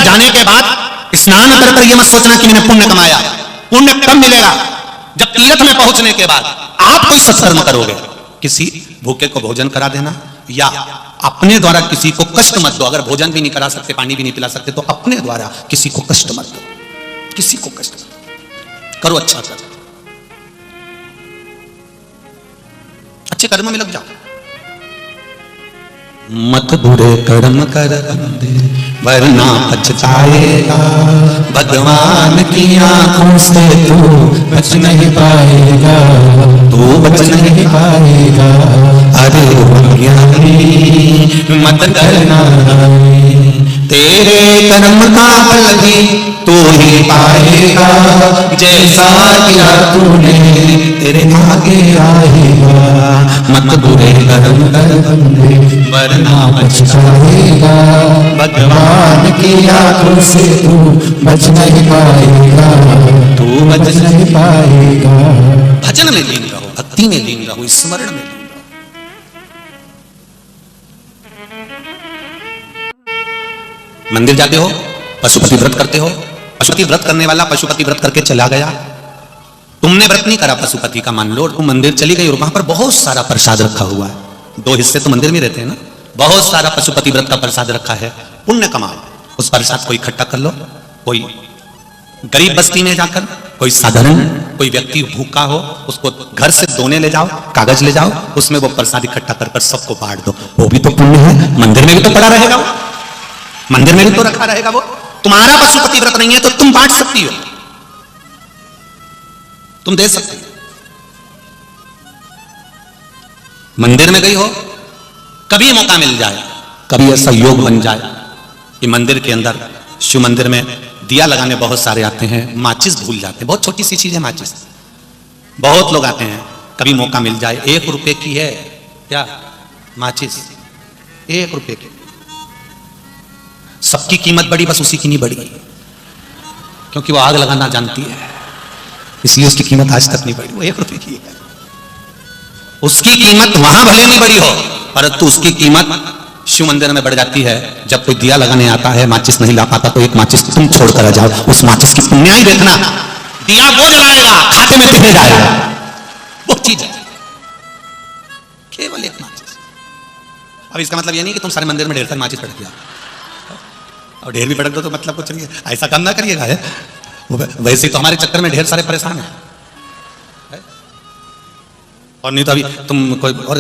जाने के बाद स्नान कर ये मत सोचना कि मैंने पुण्य कमाया। पुण्य कब मिलेगा? जब तीर्थ में पहुंचने के बाद आप कोई सत्कर्म करोगे, किसी भूखे को भोजन करा देना, या अपने द्वारा किसी को कष्ट मत दो। अगर भोजन भी नहीं करा सकते, पानी भी नहीं पिला सकते, तो अपने द्वारा किसी को कष्ट मत दो, किसी को कष्ट मत करो, अच्छा करो, अच्छे कर्म में लग जाओ। मत बुरे कर्म कर बंदे वरना पछताएगा, भगवान की आंखों से तू बच नहीं पाएगा, तू बच नहीं पाएगा। अरे ज्ञानी मत करना, तेरे कर्म का फल भी तू ही पाएगा, जैसा किया तूने तेरे आगे आएगा। मत बुरे कर्म कर बंदे वरना पछताएगा, भगवान की आंखों से तू बच नहीं पाएगा, तू बच नहीं पाएगा। भजन में लीन रहो, भक्ति में लीन रहो, स्मरण में लीन रहो। मंदिर जाते हो, पशुपति व्रत करते हो, पशुपति व्रत करने वाला पशुपति व्रत करके चला गया, तुमने व्रत नहीं करा पशुपति का, मान लो तुम मंदिर चली गई और वहां पर बहुत सारा प्रसाद रखा हुआ है। 2 हिस्से तो मंदिर में रहते हैं ना, बहुत सारा पशुपति व्रत का प्रसाद रखा है, पुण्य कमाओ, उस प्रसाद को इकट्ठा कर लो, कोई गरीब बस्ती में जाकर, कोई साधारण कोई व्यक्ति भूखा हो उसको घर से दोने ले जाओ, कागज ले जाओ, उसमें वो प्रसाद इकट्ठा कर सबको बांट दो, वो भी तो पुण्य है। मंदिर में भी तो पड़ा रहेगा वो, मंदिर में भी तो रखा रहेगा वो। तुम्हारा पशुपति व्रत नहीं है तो तुम बांट सकती हो, तुम दे सकती हो। मंदिर में गई हो, कभी मौका मिल जाए, कभी ऐसा योग बन जाए कि मंदिर के अंदर, शिव मंदिर में दिया लगाने बहुत सारे आते हैं, माचिस भूल जाते हैं, बहुत छोटी सी चीज है माचिस, बहुत लोग आते हैं, कभी मौका मिल जाए, 1 रुपए की है क्या माचिस, 1 रुपए की, सबकी कीमत बढ़ी, बस उसी की नहीं बढ़ी, क्योंकि वो आग लगाना जानती है, इसलिए उसकी कीमत आज तक नहीं बढ़ी, वो 1 रुपए की है। उसकी कीमत वहां भले नहीं बढ़ी हो, परंतु उसकी कीमत शिव मंदिर में बढ़ जाती है। जब कोई दिया लगाने आता है, माचिस नहीं ला पाता, तो 1 माचिस तुम छोड़कर आ जाओ, उस माचिस की पुण्याई देखना, दिया वो जलाएगा, खाते में तिले जाएगा, वो चीज है, केवल 1 माचिस। अब इसका मतलब ये नहीं कि तुम सारे मंदिर में ढेर सारी माचिस पटक दिया, और ढेर भी पटक दो तो मतलब कुछ नहीं है, ऐसा काम ना करिएगा। वैसे तो हमारे चक्कर में ढेर सारे परेशान हैं, और नहीं तो अभी तुम कोई, और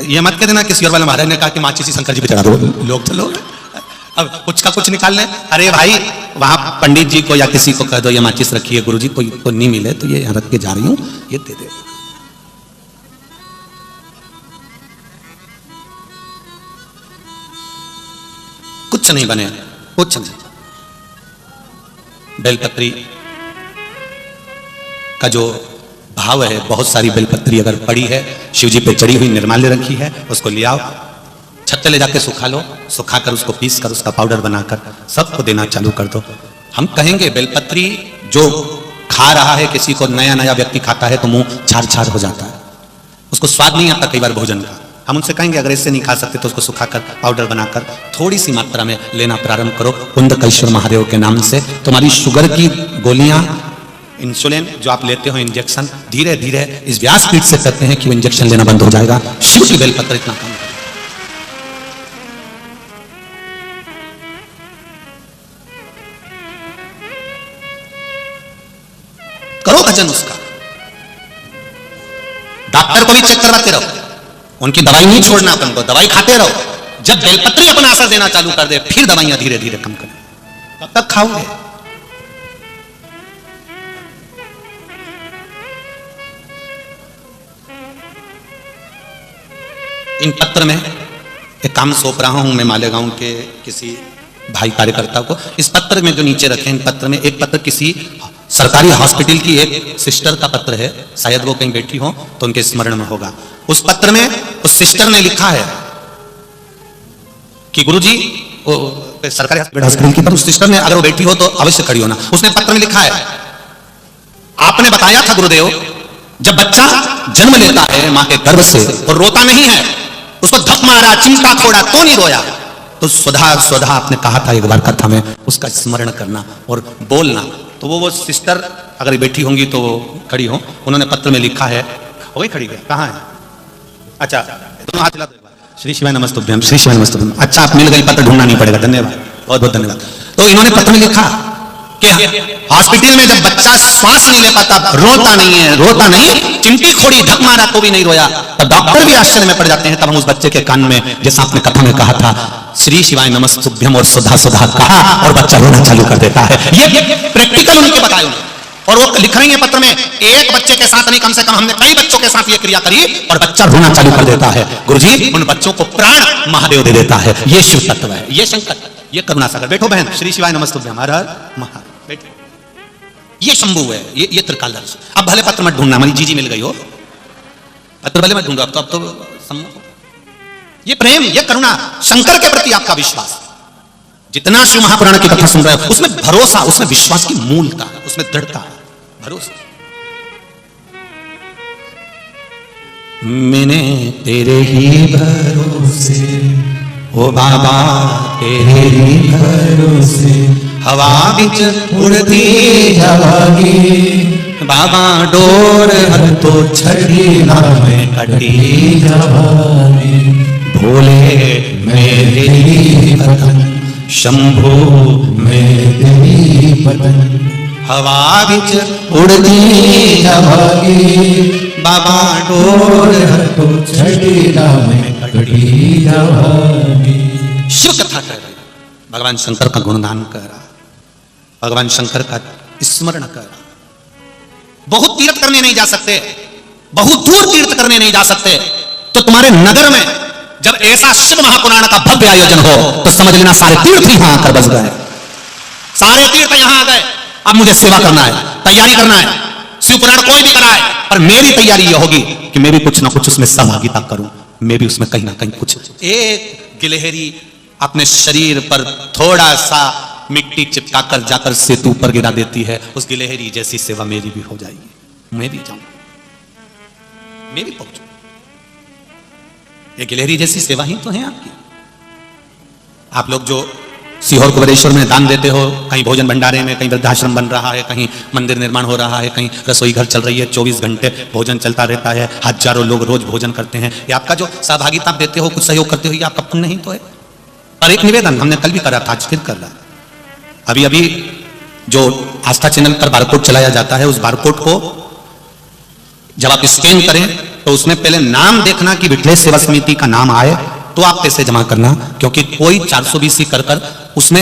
ये मत कह देना किसी और वाले महाराज ने कहा कि माचिस शंकर जी पे चढ़ा दो, लोग तो लोग अब कुछ का कुछ निकाल लें। अरे भाई वहां पंडित जी को या किसी को कह दो ये माचिस रखिए, गुरु जी को नहीं मिले तो ये यहाँ रख के जा रही हूं, ये दे दे। कुछ नहीं बने, कुछ नहीं। बेलपत्री का जो भाव है, बहुत सारी बेलपत्री अगर पड़ी है, शिव जी पे चढ़ी हुई निर्माल्य रखी है, उसको ले आओ, छत पे ले जाके सुखा लो, सुखाकर उसको पीस कर उसका पाउडर बनाकर सबको देना चालू कर दो। हम कहेंगे बेलपत्री जो खा रहा है, किसी को नया नया व्यक्ति खाता है तो मुंह छार छार हो जाता है, उसको स्वाद नहीं आता कई बार भोजन का। हम उनसे कहेंगे अगर इससे नहीं खा सकते तो उसको सुखाकर पाउडर बनाकर थोड़ी सी मात्रा में लेना प्रारंभ करो। कुंदकेश्वर महादेव के नाम से तुम्हारी शुगर की गोलियां, इंसुलिन जो आप लेते हो इंजेक्शन, धीरे धीरे इस व्यासपीठ से कहते हैं कि वो इंजेक्शन लेना बंद हो जाएगा। शिव की बेलपत्र इतना कम करो, भजन उसका। डॉक्टर को भी चेक करवाते रहो, उनकी दवाई नहीं छोड़ना अपन को, दवाई खाते रहो। जब बेलपत्री अपना असर देना चालू कर दे, फिर दवाइयां धीरे धीरे कम करें, तब तक खाओगे। इन पत्र में एक काम सौंप रहा हूं मैं मालेगांव के किसी भाई कार्यकर्ता को। इस पत्र में जो नीचे रखे, इन पत्र में एक पत्र किसी सरकारी हॉस्पिटल की एक सिस्टर का पत्र है, शायद वो कहीं बैठी हो तो उनके स्मरण में होगा। उस पत्र में उस सिस्टर ने लिखा है कि गुरुजी, सरकारी हॉस्पिटल की, पर उस सिस्टर ने, अगर वो बैठी हो तो अवश्य खड़ी होना, उसने पत्र में लिखा है, आपने बताया था गुरुदेव, जब बच्चा जन्म लेता है मां के गर्भ से और रोता नहीं है, उसको धप मारा, चिमटा फोड़ा तो नहीं रोया, तो सुधा सुधा आपने कहा था एक बार कथा में, उसका स्मरण करना और बोलना। तो वो सिस्टर अगर बैठी होंगी तो वो खड़ी हो, उन्होंने पत्र में लिखा है, हो गई खड़ी, कहाँ है? अच्छा दोनों हाथ हिला दो। श्री शिवाय नमस्तुभ्यम, श्री शिवाय नमस्तुभ्यम। अच्छा आप मिल गई, पत्र ढूंढना नहीं पड़ेगा, धन्यवाद, बहुत बहुत धन्यवाद। तो इन्होंने पत्र में लिखा कि हॉस्पिटल में जब बच्चा श्वास नहीं ले पाता, रोता नहीं, चिमटी खोड़ी धक मारा तो भी नहीं रोया, तब डॉक्टर भी आश्चर्य में पड़ जाते हैं। तब हम उस बच्चे के कान में, जैसा आपने कथा में कहा था, श्री शिवाय नमस्तुभ्यम और सुधा सुधा कहा और बच्चा रोना चालू कर देता है। ये प्रैक्टिकल उनके बताए उन्होंने, और वो लिख रही है पत्र में, एक बच्चे के साथ नहीं, कम से कम हमने कई बच्चों के साथ ये क्रिया करी और बच्चा रोना चालू कर देता है। गुरुजी उन बच्चों को प्राण महादेव दे देता है। ये शिव तत्व है, ये शंकर, ये करुणा सागर। बैठो बहन, श्री शिवाय नमस्तुभ्यम, हर हर महादेव। बैठो, ये शंभु है, ये त्रिकालदर्शी। अब भले पत्र मत ढूंढना, हमारी जीजी मिल गई हो, पत्र भले मत ढूंढो, अब तो ये प्रेम, ये करुणा, शंकर के प्रति आपका विश्वास, जितना शिव महापुराण की कथा सुन रहे हो उसमें भरोसा, उसमें विश्वास की मूलता, उसमें दृढ़ता, भरोसा। मैंने तेरे ही भरोसे, ओ बाबा तेरे ही भरोसे, हवा बिच उड़ती जावागी, बाबा डोर हर तो छड़ी ना में कटी जावागी, भोले मेरे ही पतन, शंभो मेरी पतन, हवा बिच उड़ती जावागी, बाबा डोर तो छड़ीला में कटी जावागी। शिव कथा कर रहा, भगवान शंकर का गुणगान कर रहा, भगवान शंकर का स्मरण कर रहा। बहुत तीर्थ करने नहीं जा सकते, बहुत दूर तीर्थ करने नहीं जा सकते, तो तुम्हारे नगर में जब ऐसा शिव महापुराण का भव्य आयोजन हो तो समझ लेना सारे तीर्थ यहां आकर बस गए, सारे तीर्थ यहां आ गए। अब मुझे सेवा करना है, तैयारी करना है, शिव पुराण कोई भी कराए, पर मेरी तैयारी यह होगी कि मैं भी कुछ ना कुछ उसमें सहभागिता करूं, मैं भी उसमें कहीं ना कहीं कुछ, एक गिलहरी अपने शरीर पर थोड़ा सा मिट्टी चिपकाकर जाकर सेतु पर गिरा देती है, उस गिलहरी जैसी सेवा मेरी भी हो जाएगी, मैं भी जाऊं, मैं भी पहुंचू। ये गिलहरी जैसी सेवा ही तो है आपकी। आप लोग जो सीहोर कुबेरेश्वर में दान देते हो, कहीं भोजन भंडारे में, कहीं वृद्धाश्रम बन रहा है, कहीं मंदिर निर्माण हो रहा है, कहीं रसोई घर चल रही है, 24 घंटे भोजन चलता रहता है, हजारों लोग रोज भोजन करते हैं, ये आपका जो सहभागिता आप देते हो, कुछ सहयोग करते हो, ये आपका पुण्य नहीं तो है। और एक निवेदन हमने कल भी करा था, आज फिर कर रहा है, अभी अभी जो आस्था चैनल पर बारकोड चलाया जाता है, उस बारकोड को जब आप स्कैन करें तो उसमें पहले नाम देखना कि विठलेश सेवा समिति का नाम आए, तो आप पैसे जमा करना, क्योंकि कोई 420 कर उसने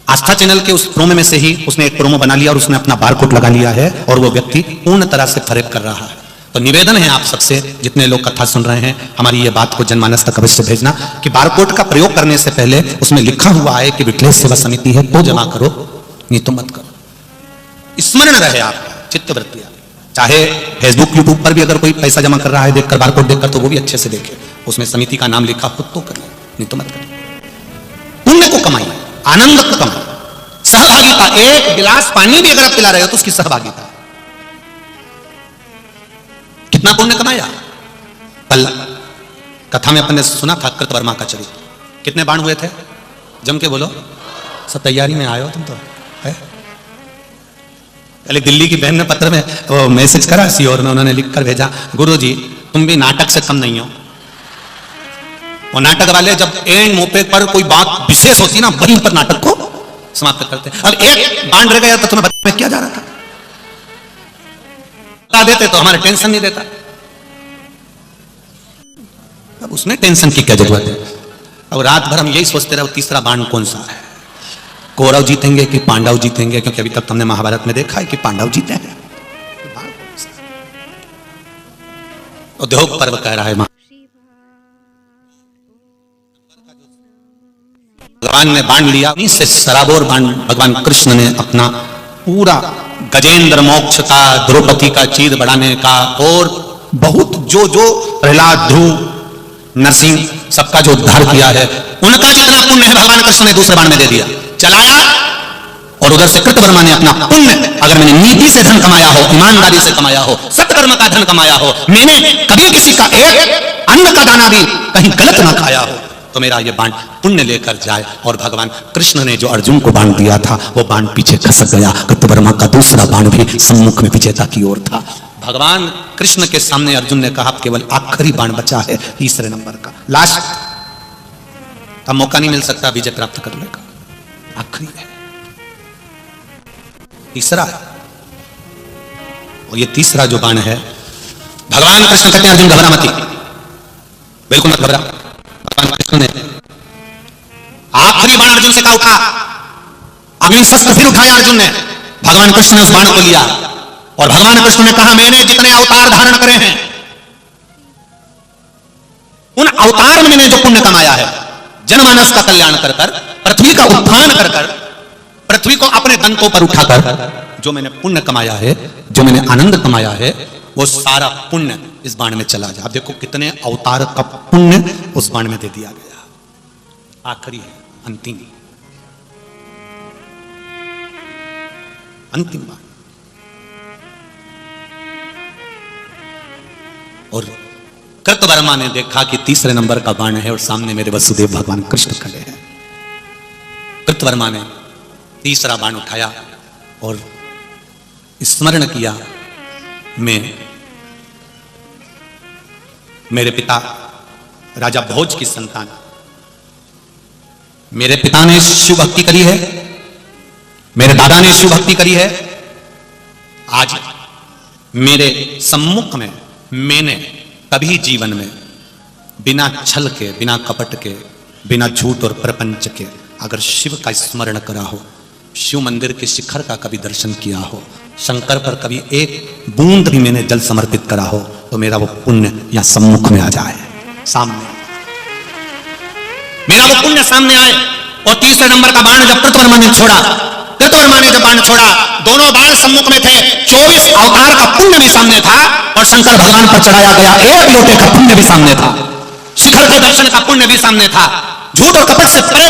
आस्था चैनल के उस प्रोमो में से ही उसने एक प्रोमो बना लिया और उसने अपना बारकोड लगा लिया है और वो व्यक्ति पूर्ण तरह से फरेब कर रहा है। तो निवेदन है आप सबसे, जितने लोग कथा सुन रहे हैं, हमारी ये बात को जनमानस तक अवश्य भेजना कि बारकोड का प्रयोग करने से पहले उसमें लिखा हुआ है कि विठलेश सेवा समिति है तो जमा करो, नहीं तो मत करो। स्मरण रहे आपका, चित्तवृत्ति। चाहे फेसबुक यूट्यूब पर भी अगर कोई पैसा जमा कर रहा है देखकर, बारकोड देखकर, तो वो भी अच्छे से देखे, उसमें समिति का नाम लिखा हो तो करना, नहीं तो मत करना। पुण्य को कमाइए, आनंद को कमाइए, सहभागिता। एक गिलास पानी भी अगर आप पिला रहे हो तो उसकी सहभागिता। कितना पुण्य कमाया? कल कथा में अपन ने सुना था कृतवर्मा का चरित्र, कितने बाण हुए थे? जम के बोलो, सब तैयारी में आए हो तुम तो है। पहले दिल्ली की बहन ने पत्र में वो मैसेज करा सीहोर में, उन्होंने लिखकर भेजा, गुरुजी तुम भी नाटक से कम नहीं हो। वो नाटक वाले जब एंड मौके पर कोई बात विशेष होती ना, वहीं पर नाटक को समाप्त करते। अब एक बाण रह गया तो तुम्हें बता में क्या जा रहा था, बता देते तो हमारे टेंशन नहीं देता। अब उसमें टेंशन की क्या जरूरत है? अब रात भर हम यही सोचते रहे तीसरा बाण कौन सा है, कौरव जीतेंगे कि पांडव जीतेंगे, क्योंकि अभी तक हमने महाभारत में देखा है कि पांडव जीते हैं। उद्योग पर्व कह रहा है, भगवान ने बाण लिया, से सराबोर बाण भगवान कृष्ण ने अपना पूरा गजेंद्र मोक्ष का, द्रौपदी का चीर बढ़ाने का, और बहुत जो जो प्रहलाद, ध्रुव, नरसिंह सबका जो उद्धार किया है, उनका जितना पुण्य है भगवान कृष्ण ने दूसरे बाण में दे दिया, चलाया। और उधर से कृतवर्मा ने अपना पुण्य, अगर मैंने नीति से धन कमाया हो, ईमानदारी से कमाया हो, सत्कर्म का धन कमाया हो, मैंने कभी किसी का एक अन्न का दाना भी कहीं गलत ना खाया हो, तो मेरा ये बाण पुण्य लेकर जाए। और भगवान कृष्ण ने जो अर्जुन को बाण दिया था वो बाण पीछे खसक गया। कृतवर्मा का दूसरा बाण भी सम्मुख में विजेता की ओर था। भगवान कृष्ण के सामने अर्जुन ने कहा केवल आखिरी बाण बचा है, तीसरे नंबर का, लास्ट, अब मौका नहीं मिल सकता विजय प्राप्त करने का, आखिरी है, तीसरा है। और ये तीसरा जो बाण है, भगवान कृष्ण कहते हैं अर्जुन घबरा मत, बिल्कुल मत घबरा। भगवान कृष्ण ने आखिरी बाण अर्जुन से कहा उठा, अग्नि शस्त्र फिर उठाया अर्जुन ने। भगवान कृष्ण ने उस बाण को लिया और भगवान कृष्ण ने कहा मैंने जितने अवतार धारण करे हैं उन अवतार में मैंने जो पुण्य कमाया है, जनमानस का कल्याण कर कर, पृथ्वी का उत्थान कर कर, पृथ्वी को अपने दंतों पर उठाकर जो मैंने पुण्य कमाया है, जो मैंने आनंद कमाया है, वो सारा पुण्य इस बाण में चला जाए। अब देखो कितने अवतार का पुण्य उस बाण में दे दिया गया। आखिरी है, अंतिम, अंतिम बाण। और कृतवर्मा ने देखा कि तीसरे नंबर का बाण है और सामने मेरे वसुदेव भगवान कृष्ण खड़े हैं। कृतवर्मा ने तीसरा बाण उठाया और स्मरण किया, मैं मेरे पिता राजा भोज की संतान, मेरे पिता ने शिव भक्ति करी है, मेरे दादा ने शिव भक्ति करी है। आज मेरे सम्मुख में मैंने कभी जीवन में बिना छल के, बिना कपट के, बिना झूठ और प्रपंच के अगर शिव का स्मरण करा हो, शिव मंदिर के शिखर का कभी दर्शन किया हो, शंकर पर कभी एक बूंद भी मैंने जल समर्पित करा हो, तो मेरा वो पुण्य यहां सम्मुख में आ जाए, सामने मेरा वो पुण्य सामने आए। और तीसरे नंबर का बाण जब कृतवर्मा ने छोड़ा, कृतवर्मा ने जब बाण छोड़ा, दोनों बाण सम्मुख में थे, 24 अवतार का पुण्य भी सामने था और शंकर भगवान पर चढ़ाया गया एक लोटे का पुण्य भी सामने था, शिखर के दर्शन का पुण्य भी सामने था, झूठ और कपट से परे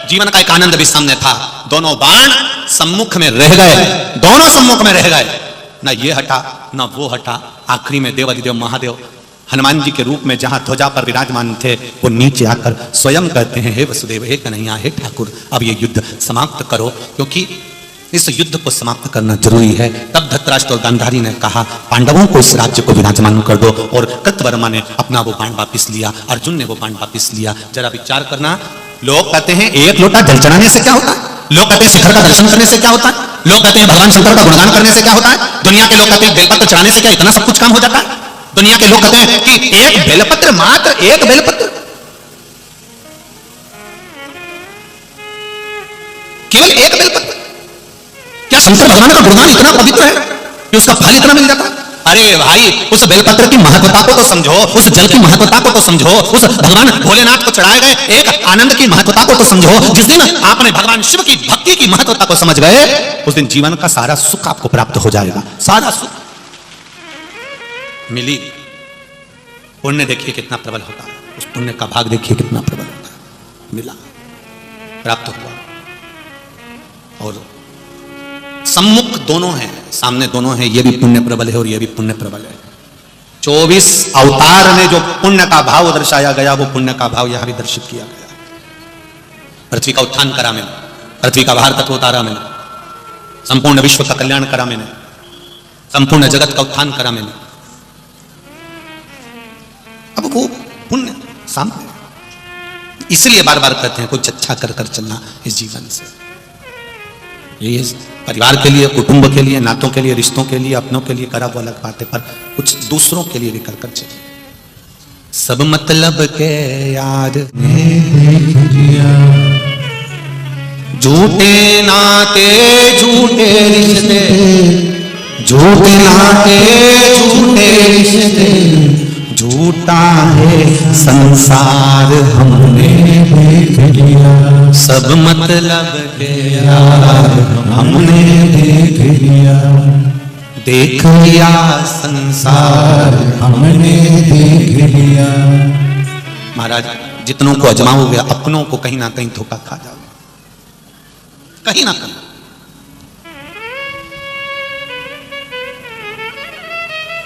जीवन का एक आनंद भी सामने था। दोनों बाण सम्मुख में रह गए, दोनों सम्मुख में रह गए, ना ये हटा ना वो हटा। आखिरी में देवाधिदेव महादेव हनुमान जी के रूप में जहां ध्वजा पर विराजमान थे, वो नीचे आकर स्वयं कहते हैं, हे वसुदेव, हे कन्हैया, हे ठाकुर, अब ये युद्ध समाप्त करो, क्योंकि इस युद्ध को समाप्त करना जरूरी है। तब धृतराष्ट्र और गांधारी ने कहा, पांडवों को इस राज्य को विराजमान कर दो। और कृतवर्मा ने अपना वो बाण वापिस लिया, अर्जुन ने वो बाण वापिस लिया। जरा विचार करना, लोग कहते हैं एक लोटा जल चढ़ाने से क्या होता है, लोग कहते हैं शिखर का दर्शन करने से क्या होता है, लोग कहते हैं भगवान शंकर का गुणगान करने से क्या होता है, दुनिया के लोग कहते हैं बेलपत्र चढ़ाने से क्या इतना सब कुछ काम हो जाता है, दुनिया के लोग कहते हैं कि एक बेलपत्र, मात्र एक बेलपत्र, केवल एक बेलपत्र, क्या शंकर भगवान का गुणगान इतना पवित्र है कि उसका फल इतना मिल जाता है? अरे भाई, उस बेलपत्र की महत्वता को तो समझो, उस जल की महत्वता को तो समझो, उस भगवान भोलेनाथ को चढ़ाए गए एक आनंद की महत्वता को तो समझो। जिस दिन आपने भगवान शिव की भक्ति की महत्वता को समझ गए, उस दिन जीवन का सारा सुख आपको प्राप्त हो जाएगा, सारा सुख मिली। पुण्य देखिए कितना प्रबल होता है, उस पुण्य का भाग देखिए कितना प्रबल होता है, मिला, प्राप्त हुआ। और सम्मुख दोनों हैं, सामने दोनों हैं, ये भी पुण्य प्रबल है और ये भी पुण्य प्रबल है। 24 अवतार में जो पुण्य का भाव दर्शाया गया, वो पुण्य का भाव यहां भी दर्शित किया गया। पृथ्वी का उत्थान करा मैंने, पृथ्वी का बाहर तत्व उतारा मैंने, संपूर्ण विश्व का कल्याण करा मैंने, संपूर्ण जगत का उत्थान करा मैंने। अब वो पुण्य सामने, इसलिए बार बार कहते हैं कुछ अच्छा कर कर चलना इस जीवन से। ये परिवार के लिए, कुटुंब के लिए, नातों के लिए, रिश्तों के लिए, अपनों के लिए करा वो अलग बात है, पर कुछ दूसरों के लिए भी कर कर चलिए। सब मतलब के याद झूठे नाते झूठे रिश्ते, झूठे नाते झूठे रिश्ते, झूठा है संसार हमने देख लिया। सब मतलब के यार हमने देख लिया, देख लिया संसार हमने देख लिया। महाराज, जितनों को अजमाओगे अपनों को कहीं ना कहीं धोखा खा जाओगे, कहीं ना कहीं।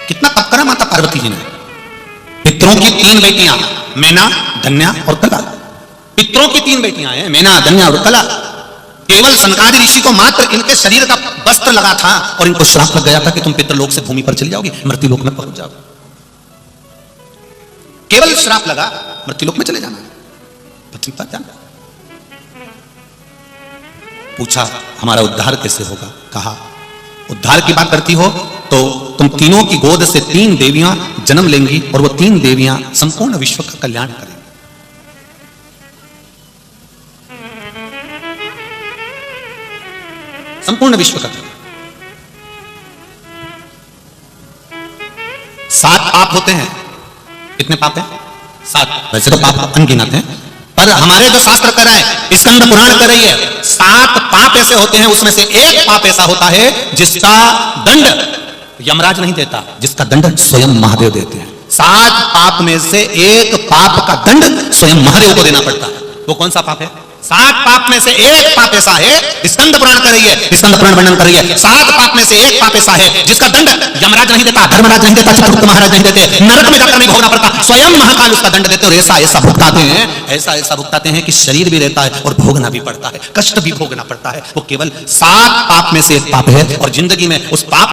कितना तप करा माता पार्वती जी ने, पितरों की 3 बेटियां, मैना, धन्या और कला, पितरों की 3 बेटियां हैं, मैना, धन्या और कला। केवल सनकादि ऋषि को मात्र इनके शरीर का वस्त्र लगा था और इनको श्राप लग गया था कि तुम पितृलोक से भूमि पर चली जाओगी, मृत्युलोक में पहुंच जाओगे। केवल श्राप लगा, मृत्युलोक में चले जाना, पृथ्वी पर जाना। पूछा हमारा उद्धार कैसे होगा? कहा उद्धार की बात करती हो तो तुम तीनों की गोद से 3 देवियां जन्म लेंगी और वो 3 देवियां संपूर्ण विश्व का कल्याण करेंगी। संपूर्ण विश्व का। 7 पाप होते हैं। कितने पाप हैं? 7। वैसे तो पाप अनगिनत हैं, पर हमारे जो शास्त्र कर रहा है, स्कंद पुराण कर रही है, 7 पाप ऐसे होते हैं, उसमें से एक पाप ऐसा होता है जिसका दंड यमराज नहीं देता, जिसका दंड स्वयं महादेव देते हैं। 7 पाप में से एक पाप का दंड स्वयं महादेव को देना पड़ता है। वो कौन सा पाप है? 7 पाप में से एक पाप ऐसा है, स्कंद पुराण कर रही है, स्कंद पुराण वर्णन कर रही है, 7 पाप में से एक पाप ऐसा है जिसका दंड यमराज नहीं देता, धर्मराज नहीं देता, चित्रगुप्त महाराज नहीं देते, नरक में जाकर नहीं भोगना पड़ता, स्वयं महाकाल उसका दंड देते। और ऐसा ऐसा भुगताते हैं, ऐसा ऐसा भुगताते हैं कि शरीर भी रहता है और भोगना भी पड़ता है, कष्ट भी भोगना पड़ता है। वो केवल 7 पाप में से एक पाप है और जिंदगी में उस पाप